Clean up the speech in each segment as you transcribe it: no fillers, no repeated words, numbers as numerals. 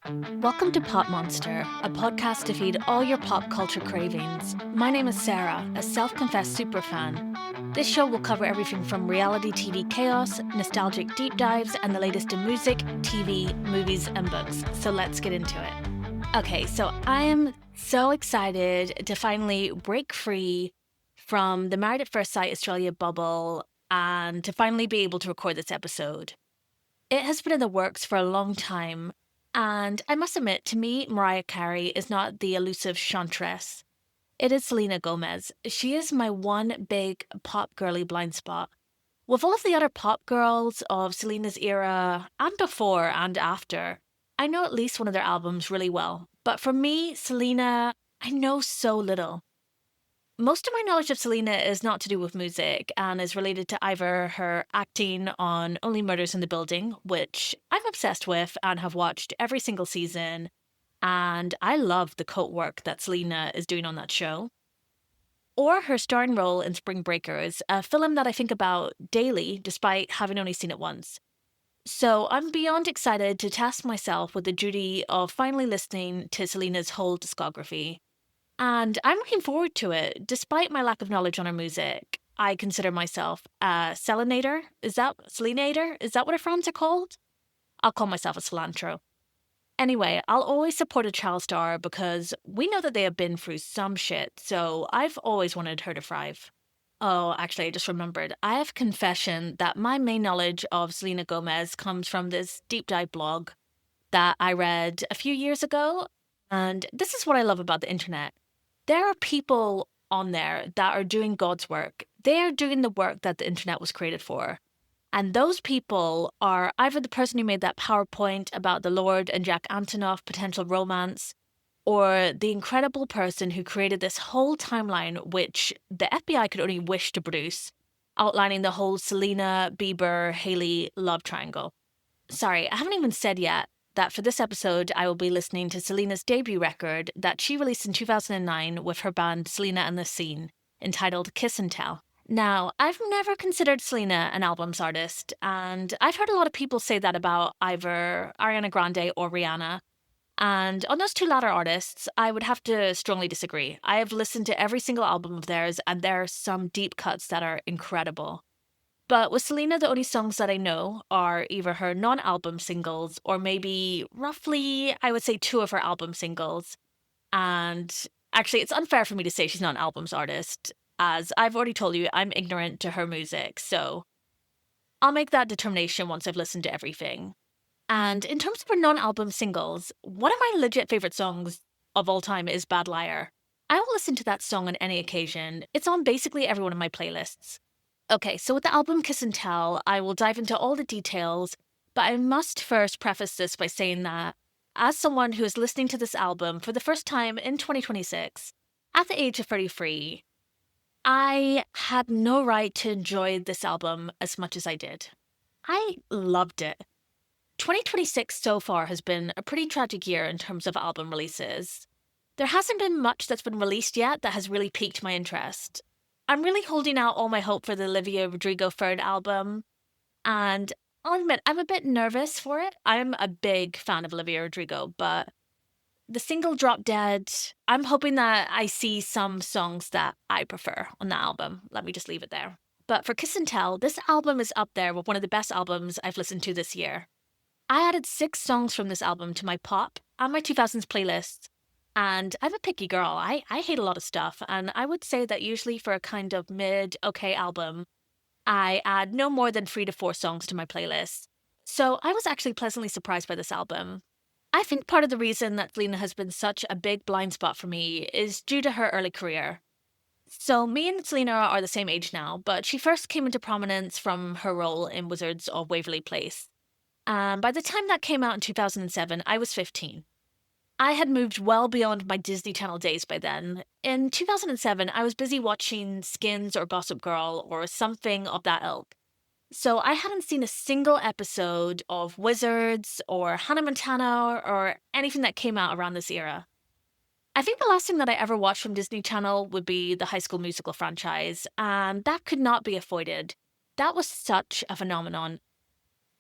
Welcome to Pop Monster, a podcast to feed all your pop culture cravings. My name is Sarah, a self-confessed superfan. This show will cover everything from reality TV chaos, nostalgic deep dives, and the latest in music, TV, movies, and books. So let's get into it. Okay, so I am so excited to finally break free from the Married at First Sight Australia bubble and to finally be able to record this episode. It has been in the works for a long time, and I must admit, to me, Mariah Carey is not the elusive chantress. It is Selena Gomez. She is my one big pop girly blind spot. With all of the other pop girls of Selena's era, and before and after, I know at least one of their albums really well. But for me, Selena, I know so little. Most of my knowledge of Selena is not to do with music and is related to either her acting on Only Murders in the Building, which I'm obsessed with and have watched every single season, and I love the coat work that Selena is doing on that show, or her starring role in Spring Breakers, a film that I think about daily despite having only seen it once. So I'm beyond excited to task myself with the duty of finally listening to Selena's whole discography. And I'm looking forward to it, despite my lack of knowledge on her music. I consider myself a Selenator. Selenator? Is that what her fans are called? I'll call myself a cilantro. Anyway, I'll always support a child star because we know that they have been through some shit, so I've always wanted her to thrive. Oh, actually, I just remembered. I have a confession that my main knowledge of Selena Gomez comes from this deep dive blog that I read a few years ago. And this is what I love about the internet. There are people on there that are doing God's work. They are doing the work that the internet was created for. And those people are either the person who made that PowerPoint about the Lord and Jack Antonoff potential romance, or the incredible person who created this whole timeline, which the FBI could only wish to produce, outlining the whole Selena, Bieber, Hailey love triangle. Sorry, I haven't even said yet that for this episode, I will be listening to Selena's debut record that she released in 2009 with her band Selena and the Scene, entitled Kiss and Tell. Now, I've never considered Selena an albums artist, and I've heard a lot of people say that about either Ariana Grande or Rihanna. And on those two latter artists, I would have to strongly disagree. I have listened to every single album of theirs, and there are some deep cuts that are incredible. But with Selena, the only songs that I know are either her non album singles or maybe roughly, I would say, two of her album singles. And actually, it's unfair for me to say she's not an albums artist, as I've already told you, I'm ignorant to her music. So I'll make that determination once I've listened to everything. And in terms of her non album singles, one of my legit favorite songs of all time is Bad Liar. I will listen to that song on any occasion. It's on basically every one of my playlists. Okay, so with the album Kiss and Tell, I will dive into all the details, but I must first preface this by saying that, as someone who is listening to this album for the first time in 2026, at the age of 33, I had no right to enjoy this album as much as I did. I loved it. 2026 so far has been a pretty tragic year in terms of album releases. There hasn't been much that's been released yet that has really piqued my interest. I'm really holding out all my hope for the Olivia Rodrigo third album, and I'll admit I'm a bit nervous for it. I'm a big fan of Olivia Rodrigo, but the single Drop Dead, I'm hoping that I see some songs that I prefer on the album. Let me just leave it there. But for Kiss and Tell, this album is up there with one of the best albums I've listened to this year. I added 6 songs from this album to my pop and my 2000s playlist. And I'm a picky girl. I hate a lot of stuff. And I would say that usually for a kind of mid-okay album, I add no more than 3 to 4 songs to my playlist. So I was actually pleasantly surprised by this album. I think part of the reason that Selena has been such a big blind spot for me is due to her early career. So me and Selena are the same age now, but she first came into prominence from her role in Wizards of Waverly Place. And by the time that came out in 2007, I was 15. I had moved well beyond my Disney Channel days by then. In 2007, I was busy watching Skins or Gossip Girl or something of that ilk. So I hadn't seen a single episode of Wizards or Hannah Montana or anything that came out around this era. I think the last thing that I ever watched from Disney Channel would be the High School Musical franchise, and that could not be avoided. That was such a phenomenon.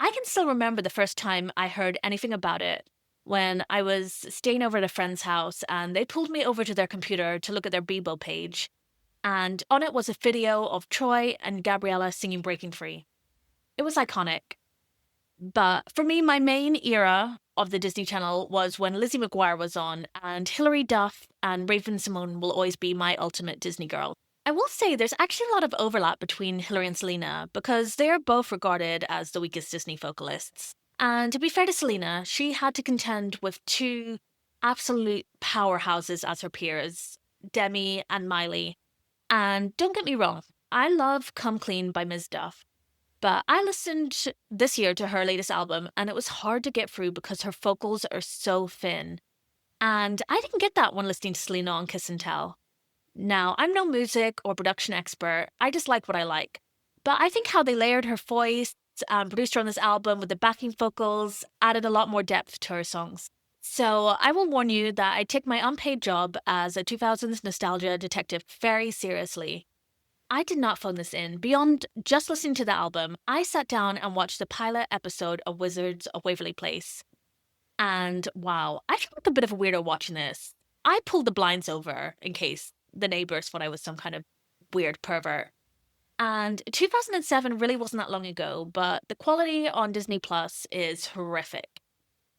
I can still remember the first time I heard anything about it. when I was staying over at a friend's house and they pulled me over to their computer to look at their Bebo page. And on it was a video of Troy and Gabriella singing Breaking Free. It was iconic. But for me, my main era of the Disney Channel was when Lizzie McGuire was on, and Hilary Duff and Raven Simone will always be my ultimate Disney girl. I will say there's actually a lot of overlap between Hilary and Selena because they are both regarded as the weakest Disney vocalists. And to be fair to Selena, she had to contend with two absolute powerhouses as her peers, Demi and Miley. And don't get me wrong, I love Come Clean by Ms. Duff. But I listened this year to her latest album and it was hard to get through because her vocals are so thin. And I didn't get that when listening to Selena on Kiss and Tell. Now, I'm no music or production expert, I just like what I like. But I think how they layered her voice and produced her on this album with the backing vocals added a lot more depth to her songs. So I will warn you that I take my unpaid job as a 2000s nostalgia detective very seriously. I did not phone this in. Beyond just listening to the album, I sat down and watched the pilot episode of Wizards of Waverly Place. And wow, I felt like a bit of a weirdo watching this. I pulled the blinds over in case the neighbors thought I was some kind of weird pervert. And 2007 really wasn't that long ago, but the quality on Disney Plus is horrific.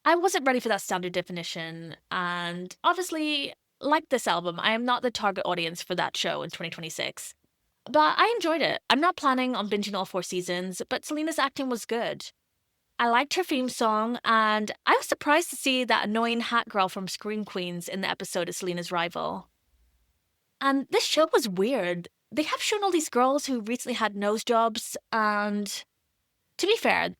I wasn't ready for that standard definition, and obviously, like this album, I am not the target audience for that show in 2026. But I enjoyed it. I'm not planning on binging all 4 seasons, but Selena's acting was good. I liked her theme song, and I was surprised to see that annoying hat girl from Scream Queens in the episode as Selena's rival. And this show was weird. They have shown all these girls who recently had nose jobs, and to be fair,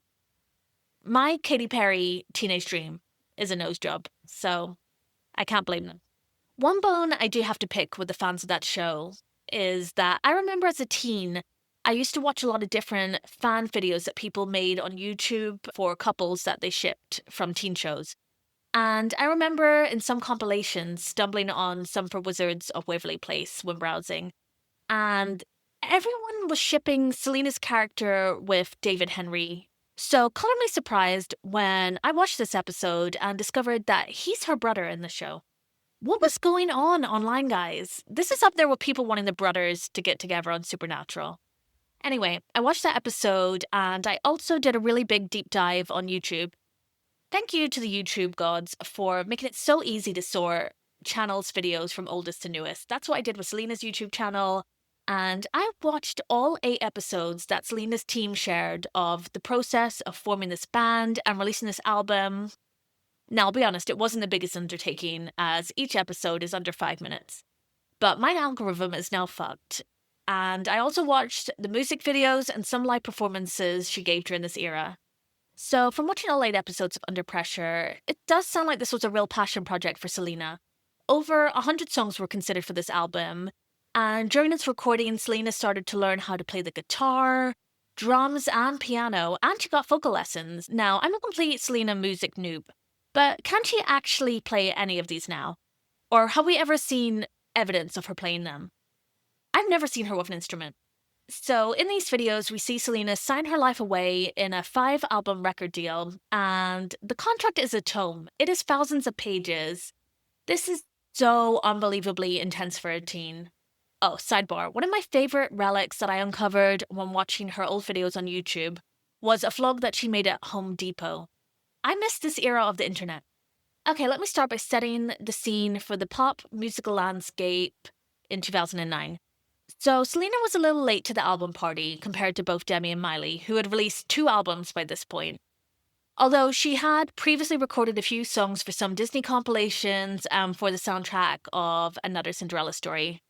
my Katy Perry teenage dream is a nose job, so I can't blame them. One bone I do have to pick with the fans of that show is that I remember as a teen, I used to watch a lot of different fan videos that people made on YouTube for couples that they shipped from teen shows. And I remember in some compilations stumbling on some for Wizards of Waverly Place when browsing. And everyone was shipping Selena's character with David Henry. So, colorfully surprised when I watched this episode and discovered that he's her brother in the show. What was going on online, guys? This is up there with people wanting the brothers to get together on Supernatural. Anyway, I watched that episode and I also did a really big deep dive on YouTube. Thank you to the YouTube gods for making it so easy to sort channels' videos from oldest to newest. That's what I did with Selena's YouTube channel. And I watched all 8 episodes that Selena's team shared of the process of forming this band and releasing this album. Now, I'll be honest, it wasn't the biggest undertaking, as each episode is under 5 minutes. But my algorithm is now fucked. And I also watched the music videos and some live performances she gave during this era. So, from watching all 8 episodes of Under Pressure, it does sound like this was a real passion project for Selena. Over 100 songs were considered for this album, and during its recording, Selena started to learn how to play the guitar, drums, and piano, and she got vocal lessons. Now, I'm a complete Selena music noob, but can she actually play any of these now? Or have we ever seen evidence of her playing them? I've never seen her with an instrument. So, in these videos, we see Selena sign her life away in a 5-album record deal, and the contract is a tome. It is thousands of pages. This is so unbelievably intense for a teen. Oh, sidebar. One of my favorite relics that I uncovered when watching her old videos on YouTube was a vlog that she made at Home Depot. I miss this era of the internet. Okay, let me start by setting the scene for the pop musical landscape in 2009. So, Selena was a little late to the album party compared to both Demi and Miley, who had released 2 albums by this point. Although she had previously recorded a few songs for some Disney compilations and for the soundtrack of Another Cinderella Story.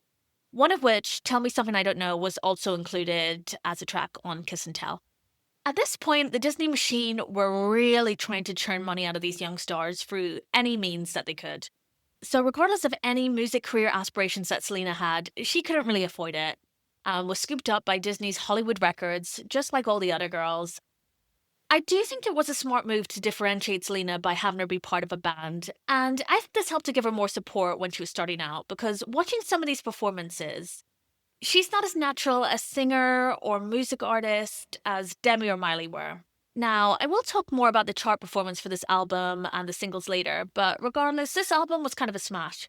One of which, Tell Me Something I Don't Know, was also included as a track on Kiss and Tell. At this point, the Disney machine were really trying to churn money out of these young stars through any means that they could. So regardless of any music career aspirations that Selena had, she couldn't really afford it, and was scooped up by Disney's Hollywood Records, just like all the other girls. I do think it was a smart move to differentiate Selena by having her be part of a band, and I think this helped to give her more support when she was starting out, because watching some of these performances, she's not as natural a singer or music artist as Demi or Miley were. Now, I will talk more about the chart performance for this album and the singles later, but regardless, this album was kind of a smash.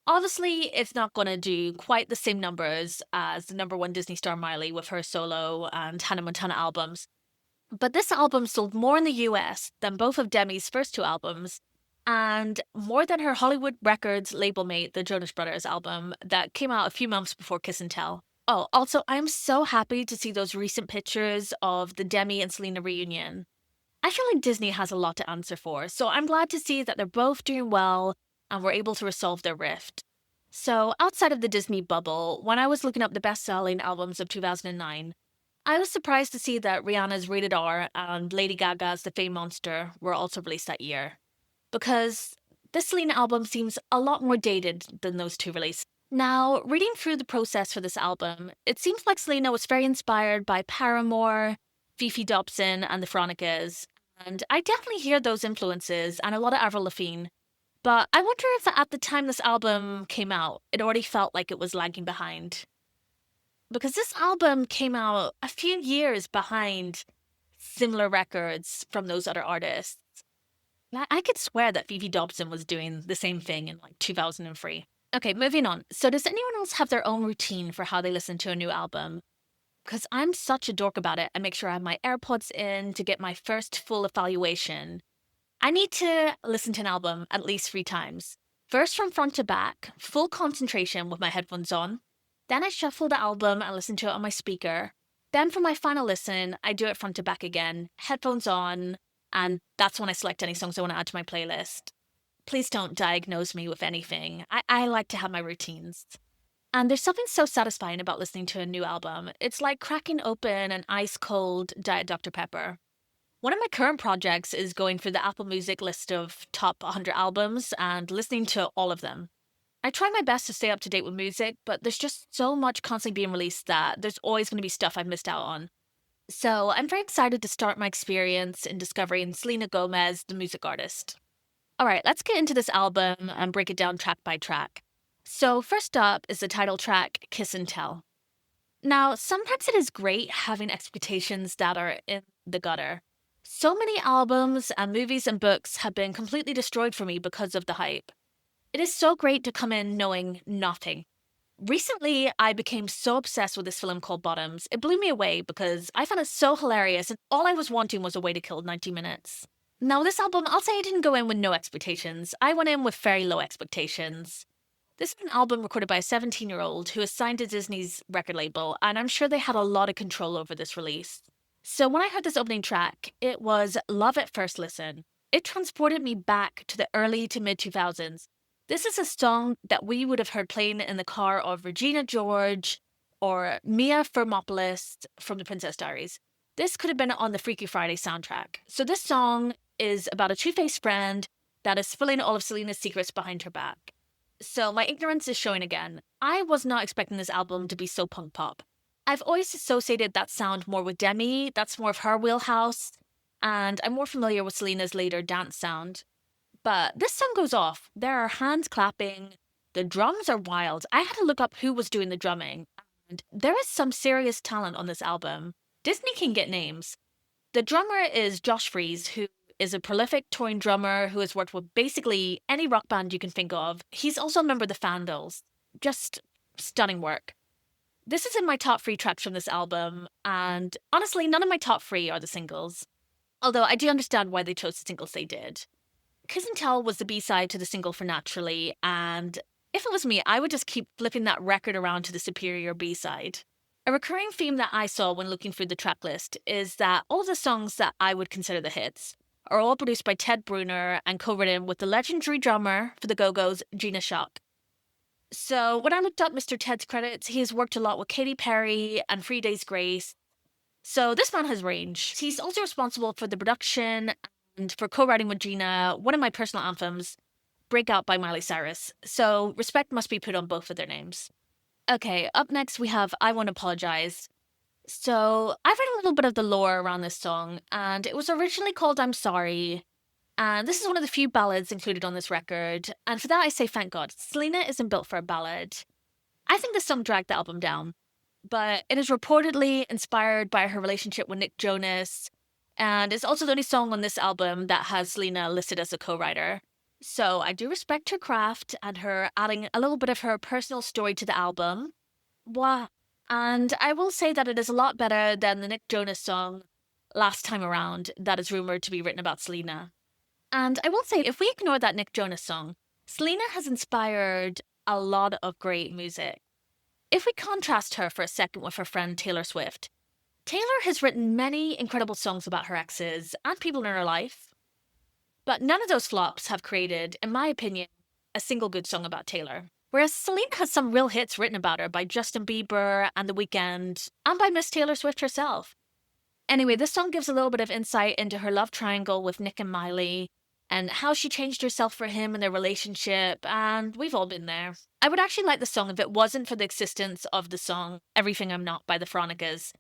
Obviously, it's not going to do quite the same numbers as the number one Disney star Miley with her solo and Hannah Montana albums, but this album sold more in the US than both of Demi's first two albums, and more than her Hollywood Records label mate, the Jonas Brothers album, that came out a few months before Kiss and Tell. Oh, also, I'm so happy to see those recent pictures of the Demi and Selena reunion. I feel like Disney has a lot to answer for, so I'm glad to see that they're both doing well and were able to resolve their rift. So, outside of the Disney bubble, when I was looking up the best selling albums of 2009, I was surprised to see that Rihanna's Rated R and Lady Gaga's The Fame Monster were also released that year. Because this Selena album seems a lot more dated than those two releases. Now, reading through the process for this album, it seems like Selena was very inspired by Paramore, Fifi Dobson, and the Veronicas, and I definitely hear those influences and a lot of Avril Lavigne. But I wonder if at the time this album came out, it already felt like it was lagging behind. Because this album came out a few years behind similar records from those other artists. I could swear that Fifi Dobson was doing the same thing in like 2003. Okay, moving on. So, does anyone else have their own routine for how they listen to a new album? Because I'm such a dork about it. I make sure I have my AirPods in to get my first full evaluation. I need to listen to an album at least 3 times. First from front to back, full concentration with my headphones on. Then I shuffle the album and listen to it on my speaker. Then for my final listen, I do it front to back again, headphones on, and that's when I select any songs I want to add to my playlist. Please don't diagnose me with anything. I like to have my routines. And there's something so satisfying about listening to a new album. It's like cracking open an ice cold Diet Dr. Pepper. One of my current projects is going through the Apple Music list of top 100 albums and listening to all of them. I try my best to stay up to date with music, but there's just so much constantly being released that there's always going to be stuff I've missed out on. So I'm very excited to start my experience in discovering Selena Gomez, the music artist. All right, let's get into this album and break it down track by track. So, first up is the title track, Kiss and Tell. Now, sometimes it is great having expectations that are in the gutter. So many albums and movies and books have been completely destroyed for me because of the hype. It is so great to come in knowing nothing. Recently, I became so obsessed with this film called Bottoms. It blew me away because I found it so hilarious and all I was wanting was a way to kill 90 minutes. Now, this album, I'll say I didn't go in with no expectations. I went in with very low expectations. This is an album recorded by a 17-year-old who is signed to Disney's record label, and I'm sure they had a lot of control over this release. So when I heard this opening track, it was love at first listen. It transported me back to the early to mid 2000s. This is a song that we would have heard playing in the car of Regina George or Mia Thermopolis from The Princess Diaries. This could have been on the Freaky Friday soundtrack. So this song is about a two-faced friend that is spilling all of Selena's secrets behind her back. So my ignorance is showing again. I was not expecting this album to be so punk pop. I've always associated that sound more with Demi, that's more of her wheelhouse, and I'm more familiar with Selena's later dance sound. But this song goes off. There are hands clapping, the drums are wild. I had to look up who was doing the drumming, and there is some serious talent on this album. Disney can get names. The drummer is Josh Freese, who is a prolific touring drummer who has worked with basically any rock band you can think of. He's also a member of the Vandals. Just stunning work. This is in my top 3 tracks from this album, and honestly, none of my top 3 are the singles. Although I do understand why they chose the singles they did. Kiss and Tell was the B-side to the single for Naturally, and if it was me, I would just keep flipping that record around to the superior B-side. A recurring theme that I saw when looking through the track list is that all the songs that I would consider the hits are all produced by Ted Bruner and co-written with the legendary drummer for the Go-Go's, Gina Shock. So when I looked up Mr. Ted's credits, he has worked a lot with Katy Perry and 3 Days Grace. So this man has range. He's also responsible for the production and for co-writing with Gina one of my personal anthems, Breakout by Miley Cyrus. So respect must be put on both of their names. Okay, up next we have I Won't Apologize. So I've read a little bit of the lore around this song, and it was originally called I'm Sorry. And this is one of the few ballads included on this record, and for that I say thank God. Selena isn't built for a ballad. I think this song dragged the album down, but it is reportedly inspired by her relationship with Nick Jonas, And it's also the only song on this album that has Selena listed as a co-writer. So I do respect her craft and her adding a little bit of her personal story to the album. Wow. And I will say that it is a lot better than the Nick Jonas song Last Time Around that is rumored to be written about Selena. And I will say, if we ignore that Nick Jonas song, Selena has inspired a lot of great music. If we contrast her for a second with her friend Taylor Swift, Taylor has written many incredible songs about her exes and people in her life, but none of those flops have created, in my opinion, a single good song about Taylor. Whereas Selena has some real hits written about her by Justin Bieber and The Weeknd, and by Miss Taylor Swift herself. Anyway, this song gives a little bit of insight into her love triangle with Nick and Miley, and how she changed herself for him and their relationship, and we've all been there. I would actually like the song if it wasn't for the existence of the song Everything I'm Not by the Veronicas,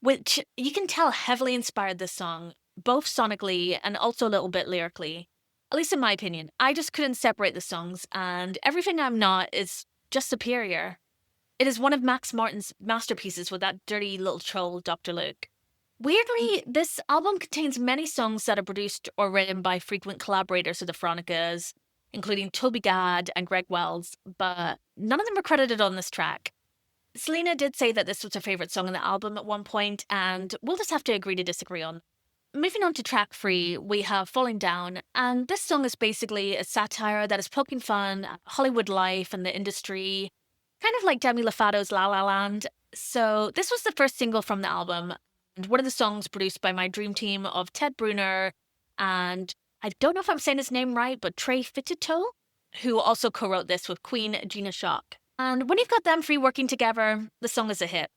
which you can tell heavily inspired this song, both sonically and also a little bit lyrically. At least in my opinion, I just couldn't separate the songs, and Everything I'm Not is just superior. It is one of Max Martin's masterpieces with that dirty little troll, Dr. Luke. Weirdly, this album contains many songs that are produced or written by frequent collaborators of the Veronicas, including Toby Gad and Greg Wells, but none of them are credited on this track. Selena did say that this was her favourite song on the album at one point, and we'll just have to agree to disagree on. Moving on to track 3, we have Falling Down, and this song is basically a satire that is poking fun at Hollywood life and the industry, kind of like Demi Lovato's La La Land. So this was the first single from the album, and one of the songs produced by my dream team of Ted Bruner and, I don't know if I'm saying his name right, but Trey Fitito, who also co-wrote this with Queen Gina Shock. And when you've got them three working together, the song is a hit.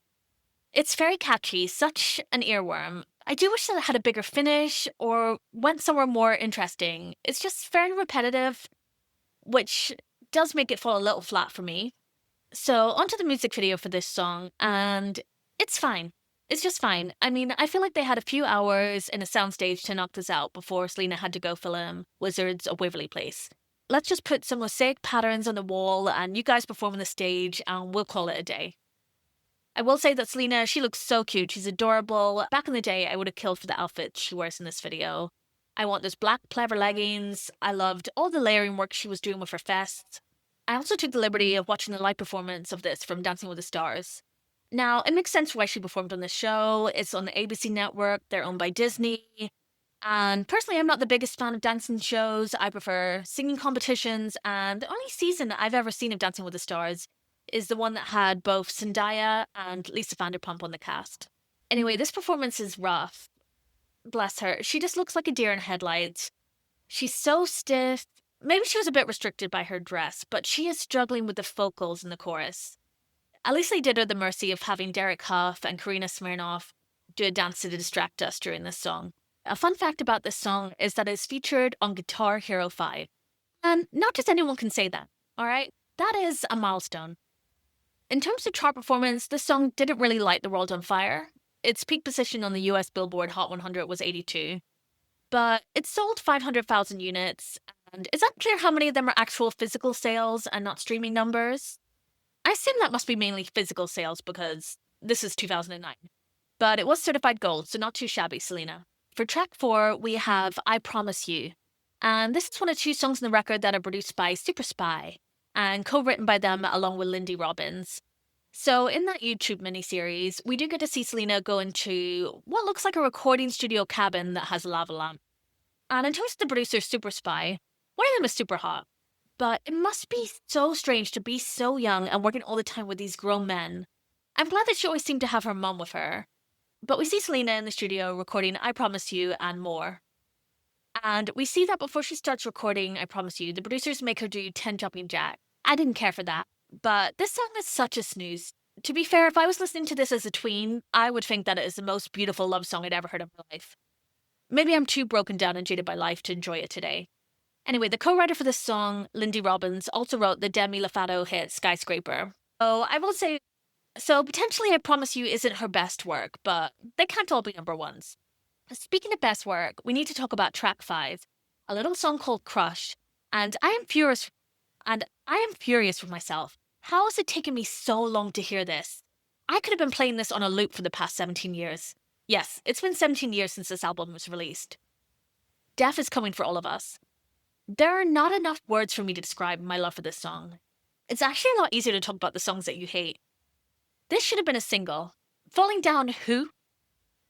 It's very catchy, such an earworm. I do wish that it had a bigger finish or went somewhere more interesting. It's just very repetitive, which does make it fall a little flat for me. So, onto the music video for this song, and it's fine. It's just fine. I mean, I feel like they had a few hours in a soundstage to knock this out before Selena had to go film Wizards of Waverly Place. Let's just put some mosaic patterns on the wall and you guys perform on the stage, and we'll call it a day. I will say that Selena, she looks so cute. She's adorable. Back in the day, I would have killed for the outfit she wears in this video. I want those black pleather leggings. I loved all the layering work she was doing with her vests. I also took the liberty of watching the live performance of this from Dancing with the Stars. Now, it makes sense why she performed on this show. It's on the ABC network. They're owned by Disney. And personally, I'm not the biggest fan of dancing shows. I prefer singing competitions, and the only season I've ever seen of Dancing with the Stars is the one that had both Zendaya and Lisa Vanderpump on the cast. Anyway, this performance is rough. Bless her. She just looks like a deer in headlights. She's so stiff. Maybe she was a bit restricted by her dress, but she is struggling with the vocals in the chorus. At least they did her the mercy of having Derek Huff and Karina Smirnoff do a dance to distract us during this song. A fun fact about this song is that it's featured on Guitar Hero 5. And not just anyone can say that, alright? That is a milestone. In terms of chart performance, this song didn't really light the world on fire. Its peak position on the US Billboard Hot 100 was 82. But it sold 500,000 units, and it's unclear how many of them are actual physical sales and not streaming numbers. I assume that must be mainly physical sales because this is 2009. But it was certified gold, so not too shabby, Selena. For track 4, we have I Promise You. And this is one of two songs in the record that are produced by Super Spy and co-written by them along with Lindy Robbins. So in that YouTube miniseries, we do get to see Selena go into what looks like a recording studio cabin that has a lava lamp. And in terms of the producer Super Spy, one of them is super hot. But it must be so strange to be so young and working all the time with these grown men. I'm glad that she always seemed to have her mum with her. But we see Selena in the studio recording I Promise You and more. And we see that before she starts recording I Promise You, the producers make her do 10 jumping jacks. I didn't care for that. But this song is such a snooze. To be fair, if I was listening to this as a tween, I would think that it is the most beautiful love song I'd ever heard in my life. Maybe I'm too broken down and jaded by life to enjoy it today. Anyway, the co-writer for this song, Lindy Robbins, also wrote the Demi Lovato hit Skyscraper. So I will say, potentially I Promise You isn't her best work, but they can't all be number ones. Speaking of best work, we need to talk about track 5, a little song called Crush, and I am furious with myself. How has it taken me so long to hear this? I could have been playing this on a loop for the past 17 years. Yes, it's been 17 years since this album was released. Death is coming for all of us. There are not enough words for me to describe my love for this song. It's actually a lot easier to talk about the songs that you hate. This should have been a single. Falling Down who?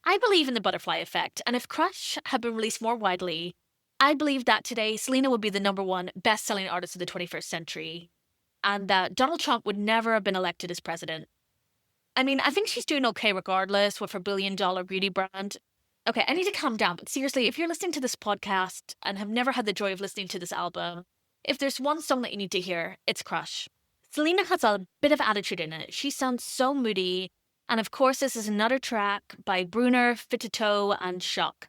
I believe in the butterfly effect, and if Crush had been released more widely, I believe that today Selena would be the number one best-selling artist of the 21st century, and that Donald Trump would never have been elected as president. I mean, I think she's doing okay regardless with her billion-dollar beauty brand. Okay, I need to calm down, but seriously, if you're listening to this podcast and have never had the joy of listening to this album, if there's one song that you need to hear, it's Crush. Selena has a bit of attitude in it. She sounds so moody, and of course, this is another track by Brunner, Fitito, and Shock.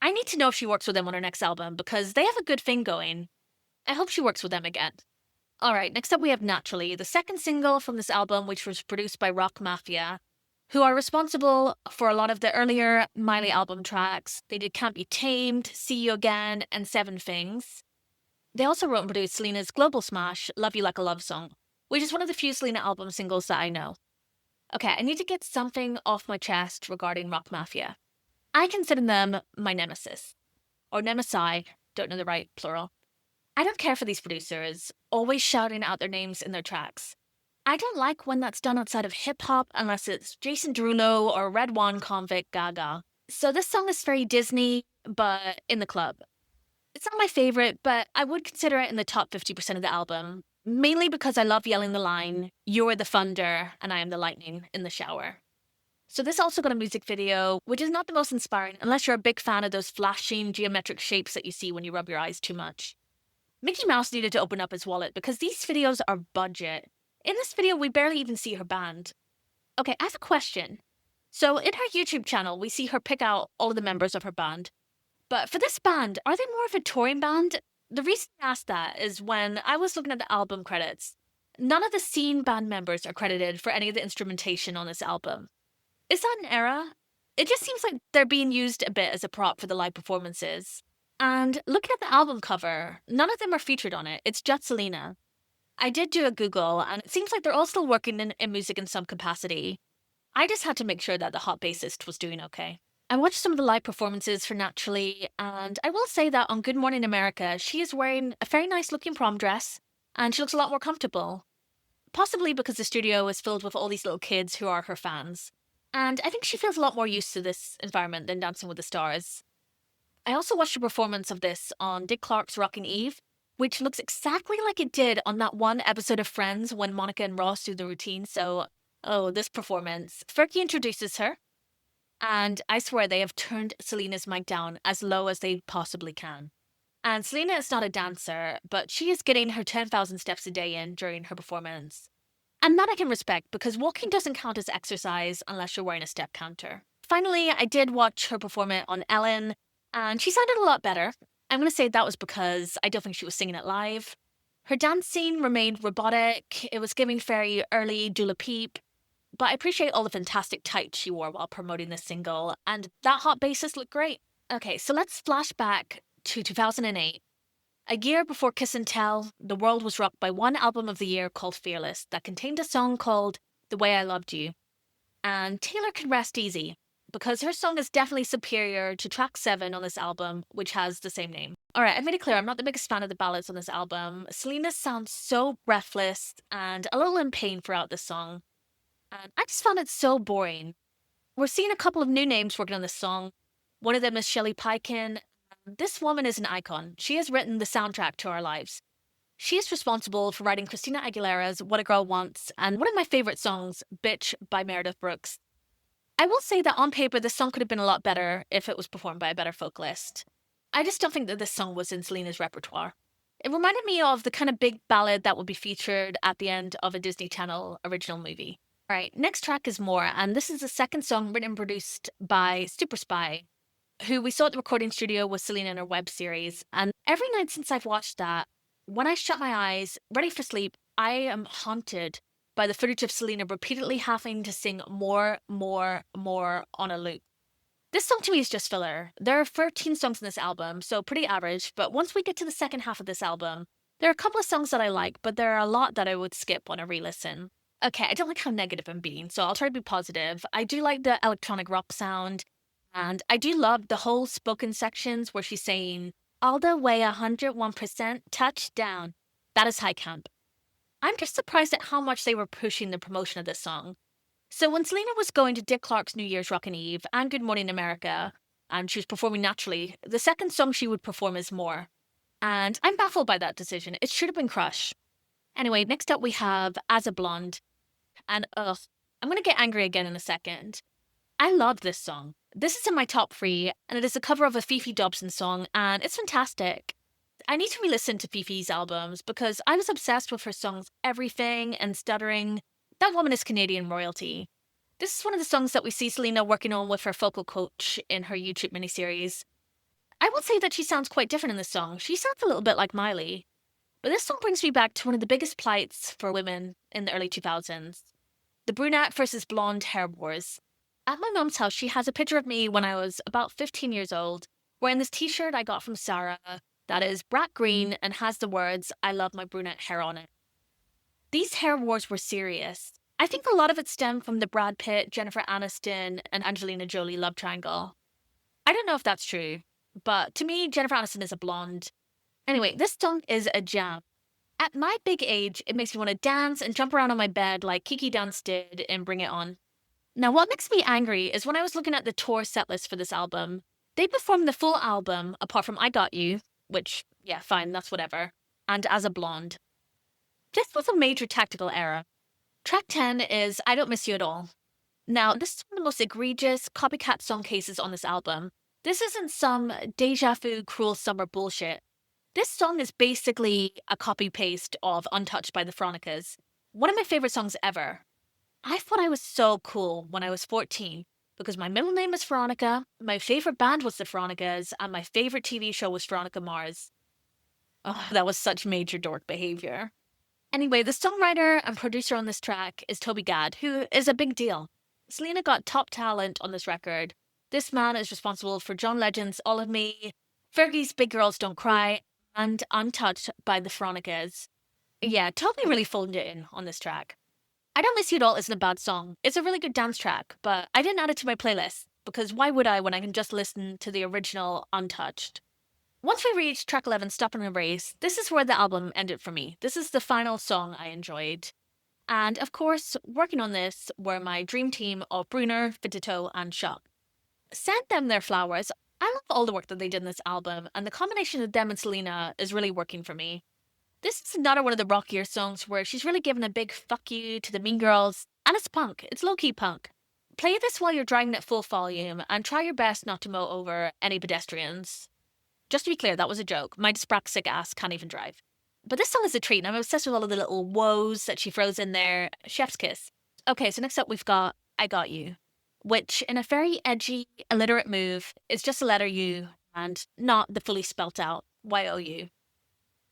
I need to know if she works with them on her next album because they have a good thing going. I hope she works with them again. Alright, next up we have Naturally, the second single from this album, which was produced by Rock Mafia, who are responsible for a lot of the earlier Miley album tracks. They did Can't Be Tamed, See You Again, and Seven Things. They also wrote and produced Selena's global smash, Love You Like a Love Song, which is one of the few Selena album singles that I know. Okay, I need to get something off my chest regarding Rock Mafia. I consider them my nemesis. Or nemesi, don't know the right plural. I don't care for these producers, always shouting out their names in their tracks. I don't like when that's done outside of hip-hop unless it's Jason Derulo or Red One convict Gaga. So this song is very Disney, but in the club. It's not my favorite, but I would consider it in the top 50% of the album, mainly because I love yelling the line, "You're the thunder and I am the lightning" in the shower. So this also got a music video, which is not the most inspiring unless you're a big fan of those flashing geometric shapes that you see when you rub your eyes too much. Mickey Mouse needed to open up his wallet because these videos are budget. In this video, we barely even see her band. Okay, I have a question. So in her YouTube channel, we see her pick out all of the members of her band. But for this band, are they more of a touring band? The reason I asked that is when I was looking at the album credits, none of the scene band members are credited for any of the instrumentation on this album. Is that an error? It just seems like they're being used a bit as a prop for the live performances. And looking at the album cover, none of them are featured on it. It's just Selena. I did do a Google, and it seems like they're all still working in music in some capacity. I just had to make sure that the hot bassist was doing okay. I watched some of the live performances for Naturally, and I will say that on Good Morning America, she is wearing a very nice looking prom dress, and she looks a lot more comfortable. Possibly because the studio is filled with all these little kids who are her fans. And I think she feels a lot more used to this environment than Dancing with the Stars. I also watched a performance of this on Dick Clark's Rockin' Eve, which looks exactly like it did on that one episode of Friends when Monica and Ross do the routine. So, this performance. Fergie introduces her, and I swear they have turned Selena's mic down as low as they possibly can. And Selena is not a dancer, but she is getting her 10,000 steps a day in during her performance. And that I can respect because walking doesn't count as exercise unless you're wearing a step counter. Finally, I did watch her perform it on Ellen, and she sounded a lot better. I'm going to say that was because I don't think she was singing it live. Her dancing remained robotic, it was giving very early Dula Peep, but I appreciate all the fantastic tights she wore while promoting this single, and that hot bassist looked great. Okay, so let's flash back to 2008. A year before Kiss and Tell, the world was rocked by one album of the year called Fearless that contained a song called The Way I Loved You. And Taylor can rest easy, because her song is definitely superior to track 7 on this album, which has the same name. Alright, I've made it clear I'm not the biggest fan of the ballads on this album. Selena sounds so breathless and a little in pain throughout this song. And I just found it so boring. We're seeing a couple of new names working on this song. One of them is Shelley Peiken. This woman is an icon. She has written the soundtrack to our lives. She is responsible for writing Christina Aguilera's What a Girl Wants and one of my favorite songs, Bitch by Meredith Brooks. I will say that on paper, this song could have been a lot better if it was performed by a better vocalist. I just don't think that this song was in Selena's repertoire. It reminded me of the kind of big ballad that would be featured at the end of a Disney Channel original movie. Alright, next track is More, and this is the second song written and produced by Super Spy, who we saw at the recording studio with Selena in her web series. And every night since I've watched that, when I shut my eyes, ready for sleep, I am haunted by the footage of Selena repeatedly having to sing more on a loop. This song to me is just filler. There are 13 songs in this album, so pretty average, but once we get to the second half of this album, there are a couple of songs that I like, but there are a lot that I would skip on a re-listen. Okay, I don't like how negative I'm being, so I'll try to be positive. I do like the electronic rock sound, and I do love the whole spoken sections where she's saying, all the way 101% touchdown. That is high camp. I'm just surprised at how much they were pushing the promotion of this song. So when Selena was going to Dick Clark's New Year's Rockin' Eve and Good Morning America, and she was performing naturally, the second song she would perform is More. And I'm baffled by that decision. It should have been Crush. Anyway, next up we have As a Blonde. And ugh, I'm gonna get angry again in a second. I love this song. This is in my top three, and it is a cover of a Fifi Dobson song, and it's fantastic. I need to re listen to Fifi's albums because I was obsessed with her songs Everything and Stuttering. That woman is Canadian royalty. This is one of the songs that we see Selena working on with her vocal coach in her YouTube miniseries. I will say that she sounds quite different in this song. She sounds a little bit like Miley. But this song brings me back to one of the biggest plights for women in the early 2000s, the brunette versus blonde hair wars. At my mom's house, she has a picture of me when I was about 15 years old, wearing this t shirt I got from Sarah that is brat green and has the words, I love my brunette hair on it. These hair wars were serious. I think a lot of it stemmed from the Brad Pitt, Jennifer Aniston, and Angelina Jolie love triangle. I don't know if that's true, but to me, Jennifer Aniston is a blonde. Anyway, this song is a jam. At my big age, it makes me want to dance and jump around on my bed like Kiki Dance did in Bring It On. Now, what makes me angry is when I was looking at the tour setlist for this album, they performed the full album apart from I Got You, which, yeah, fine, that's whatever, and As a Blonde. This was a major tactical error. Track 10 is I Don't Miss You at All. Now, this is one of the most egregious copycat song cases on this album. This isn't some deja vu cruel summer bullshit. This song is basically a copy paste of Untouched by the Veronicas, one of my favorite songs ever. I thought I was so cool when I was 14 because my middle name is Veronica, my favorite band was the Veronicas, and my favorite TV show was Veronica Mars. Oh, that was such major dork behavior. Anyway, the songwriter and producer on this track is Toby Gad, who is a big deal. Selena got top talent on this record. This man is responsible for John Legend's All of Me, Fergie's Big Girls Don't Cry, and Untouched by the Veronicas. Yeah, Toby really phoned it in on this track. I Don't Miss You at All isn't a bad song. It's a really good dance track, but I didn't add it to my playlist, because why would I when I can just listen to the original Untouched? Once we reached track 11, Stop and Erase, this is where the album ended for me. This is the final song I enjoyed. And of course, working on this were my dream team of Brunner, Fitito, and Shock. Sent them their flowers. I love all the work that they did in this album, and the combination of them and Selena is really working for me. This is another one of the rockier songs where she's really given a big fuck you to the Mean Girls, and it's punk. It's low key punk. Play this while you're driving at full volume and try your best not to mow over any pedestrians. Just to be clear, that was a joke. My dyspraxic ass can't even drive. But this song is a treat, and I'm obsessed with all of the little woes that she throws in there. Chef's kiss. Okay, so next up we've got I Got You, which, in a very edgy, illiterate move, is just a letter U and not the fully spelt out YOU.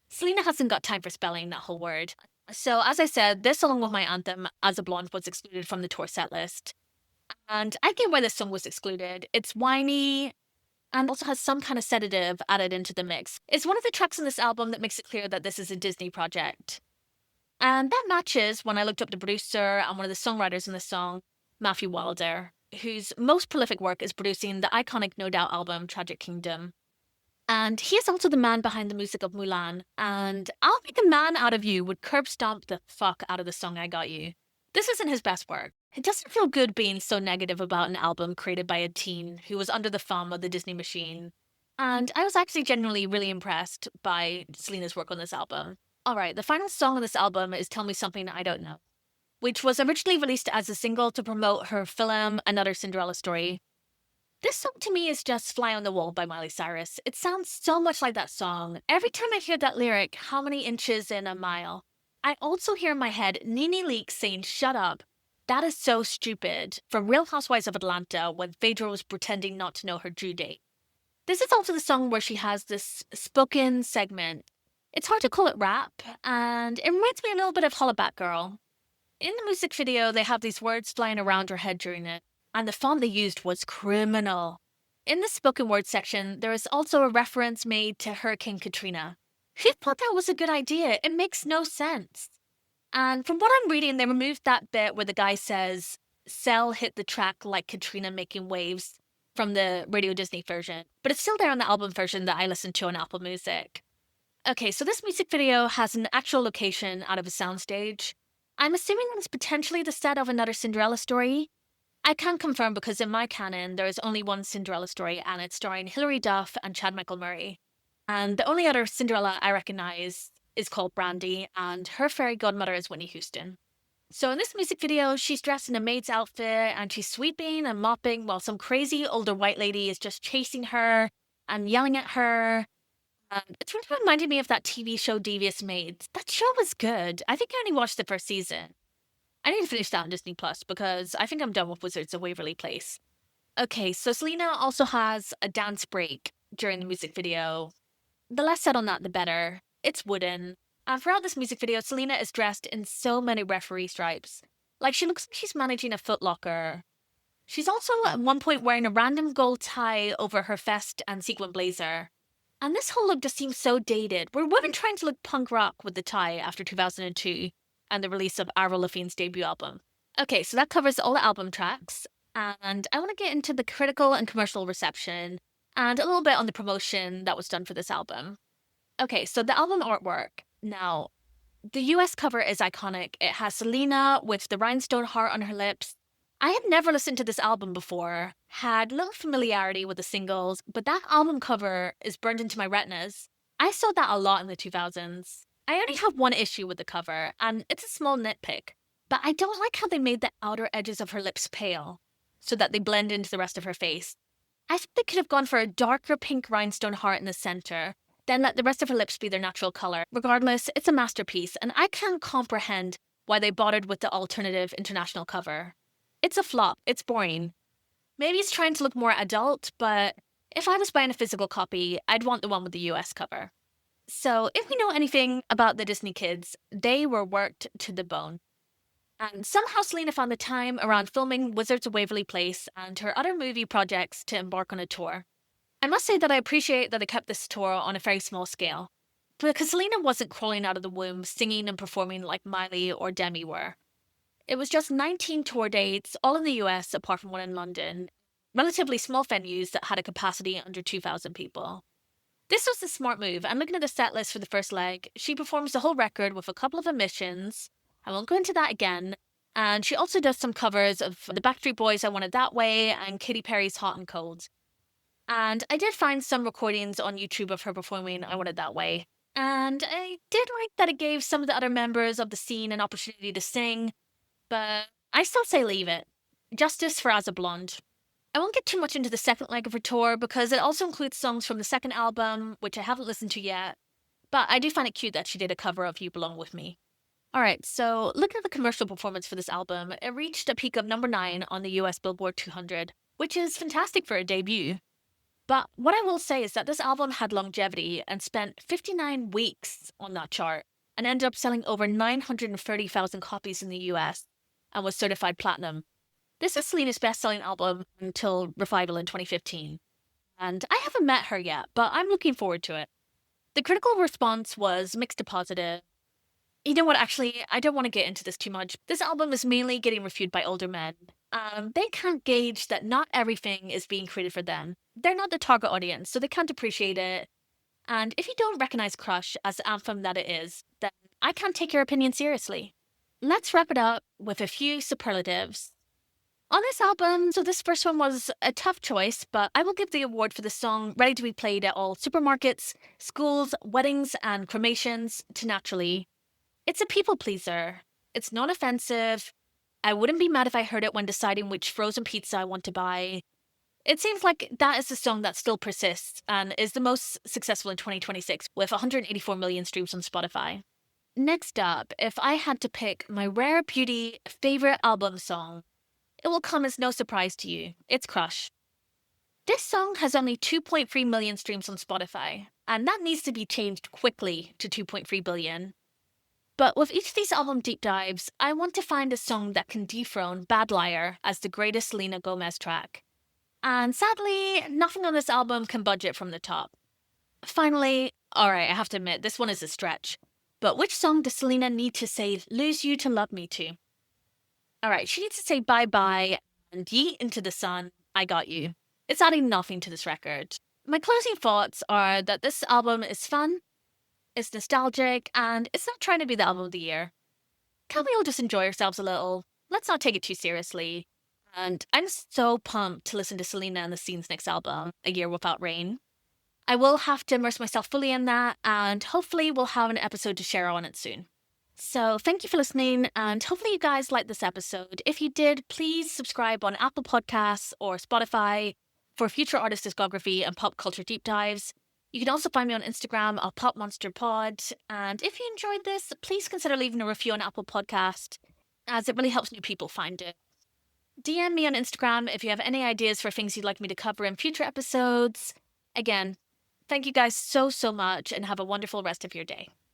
Selena hasn't got time for spelling that whole word. So, as I said, this along with my anthem, As a Blonde, was excluded from the tour set list. And I get why this song was excluded. It's whiny and also has some kind of sedative added into the mix. It's one of the tracks on this album that makes it clear that this is a Disney project. And that matches when I looked up the producer and one of the songwriters in the song, Matthew Wilder, whose most prolific work is producing the iconic No Doubt album, Tragic Kingdom. And he is also the man behind the music of Mulan, and I'll Make a Man Out of You would curb stomp the fuck out of the song I Got You. This isn't his best work. It doesn't feel good being so negative about an album created by a teen who was under the thumb of the Disney machine. And I was actually genuinely really impressed by Selena's work on this album. Alright, the final song on this album is Tell Me Something I Don't Know, which was originally released as a single to promote her film Another Cinderella Story. This song to me is just Fly on the Wall by Miley Cyrus. It sounds so much like that song. Every time I hear that lyric, how many inches in a mile? I also hear in my head Nene Leakes saying, shut up. That is so stupid. From Real Housewives of Atlanta when Phaedra was pretending not to know her due date. This is also the song where she has this spoken segment. It's hard to call it rap, and it reminds me a little bit of Hollaback Girl. In the music video, they have these words flying around her head during it, and the font they used was criminal. In the spoken word section, there is also a reference made to Hurricane Katrina. Who thought that was a good idea? It makes no sense. And from what I'm reading, they removed that bit where the guy says, Cell hit the track like Katrina making waves from the Radio Disney version, but it's still there on the album version that I listened to on Apple Music. Okay, so this music video has an actual location out of a soundstage. I'm assuming it's potentially the set of another Cinderella story. I can't confirm because in my canon, there is only one Cinderella story and it's starring Hilary Duff and Chad Michael Murray. And the only other Cinderella I recognize is called Brandy, and her fairy godmother is Whitney Houston. So in this music video, she's dressed in a maid's outfit and she's sweeping and mopping while some crazy older white lady is just chasing her and yelling at her. It's really reminded me of that TV show Devious Maids. That show was good. I think I only watched the first season. I need to finish that on Disney Plus because I think I'm done with Wizards of Waverly Place. Okay, so Selena also has a dance break during the music video. The less said on that, the better. It's wooden. And throughout this music video, Selena is dressed in so many referee stripes. Like, she looks like she's managing a footlocker. She's also at one point wearing a random gold tie over her vest and sequin blazer. And this whole look just seems so dated. Were women trying to look punk rock with the tie after 2002 and the release of Avril Lavigne's debut album? Okay, so that covers all the album tracks. And I want to get into the critical and commercial reception and a little bit on the promotion that was done for this album. Okay, so the album artwork. Now, the US cover is iconic. It has Selena with the rhinestone heart on her lips. I had never listened to this album before, had little familiarity with the singles, but that album cover is burned into my retinas. I saw that a lot in the 2000s. I only have one issue with the cover, and it's a small nitpick, but I don't like how they made the outer edges of her lips pale, so that they blend into the rest of her face. I think they could have gone for a darker pink rhinestone heart in the center, then let the rest of her lips be their natural color. Regardless, it's a masterpiece, and I can't comprehend why they bothered with the alternative international cover. It's a flop. It's boring. Maybe it's trying to look more adult, but if I was buying a physical copy, I'd want the one with the US cover. So if we know anything about the Disney kids, they were worked to the bone. And somehow Selena found the time around filming Wizards of Waverly Place and her other movie projects to embark on a tour. I must say that I appreciate that they kept this tour on a very small scale, because Selena wasn't crawling out of the womb singing and performing like Miley or Demi were. It was just 19 tour dates, all in the US apart from one in London, relatively small venues that had a capacity under 2,000 people. This was a smart move, and looking at the set list for the first leg, she performs the whole record with a couple of omissions. I won't go into that again. And she also does some covers of the Backstreet Boys' I Want It That Way and Katy Perry's Hot and Cold. And I did find some recordings on YouTube of her performing I Want It That Way. And I did like that it gave some of the other members of the scene an opportunity to sing, but I still say leave it. Justice for As a Blonde. I won't get too much into the second leg of her tour because it also includes songs from the second album, which I haven't listened to yet, but I do find it cute that she did a cover of You Belong With Me. Alright, so looking at the commercial performance for this album, it reached a peak of number 9 on the US Billboard 200, which is fantastic for a debut. But what I will say is that this album had longevity and spent 59 weeks on that chart and ended up selling over 930,000 copies in the US and was certified platinum. This is Selena's best-selling album until Revival in 2015. And I haven't met her yet, but I'm looking forward to it. The critical response was mixed to positive. You know what, actually, I don't want to get into this too much. This album is mainly getting reviewed by older men. They can't gauge that not everything is being created for them. They're not the target audience, so they can't appreciate it. And if you don't recognize Crush as the anthem that it is, then I can't take your opinion seriously. Let's wrap it up with a few superlatives. On this album, so this first one was a tough choice, but I will give the award for the song Ready to be Played at all supermarkets, schools, weddings, and cremations to Naturally. It's a people pleaser. It's not offensive. I wouldn't be mad if I heard it when deciding which frozen pizza I want to buy. It seems like that is a song that still persists and is the most successful in 2026 with 184 million streams on Spotify. Next up, if I had to pick my rare beauty favorite album song, it will come as no surprise to you. It's Crush. This song has only 2.3 million streams on Spotify, and that needs to be changed quickly to 2.3 billion. But with each of these album deep dives, I want to find a song that can dethrone Bad Liar as the greatest Selena Gomez track. And sadly, nothing on this album can budge it from the top. Finally, alright, I have to admit, this one is a stretch. But which song does Selena need to say lose you to love me to? Alright, she needs to say bye bye and yeet into the sun, I got you. It's adding nothing to this record. My closing thoughts are that this album is fun, it's nostalgic, and it's not trying to be the album of the year. Can't we all just enjoy ourselves a little? Let's not take it too seriously. And I'm so pumped to listen to Selena and the Scene's next album, A Year Without Rain. I will have to immerse myself fully in that, and hopefully we'll have an episode to share on it soon. So thank you for listening, and hopefully you guys liked this episode. If you did, please subscribe on Apple Podcasts or Spotify for future artist discography and pop culture deep dives. You can also find me on Instagram at PopMonsterPod. And if you enjoyed this, please consider leaving a review on Apple Podcast, as it really helps new people find it. DM me on Instagram if you have any ideas for things you'd like me to cover in future episodes. Again, thank you guys so much, and have a wonderful rest of your day.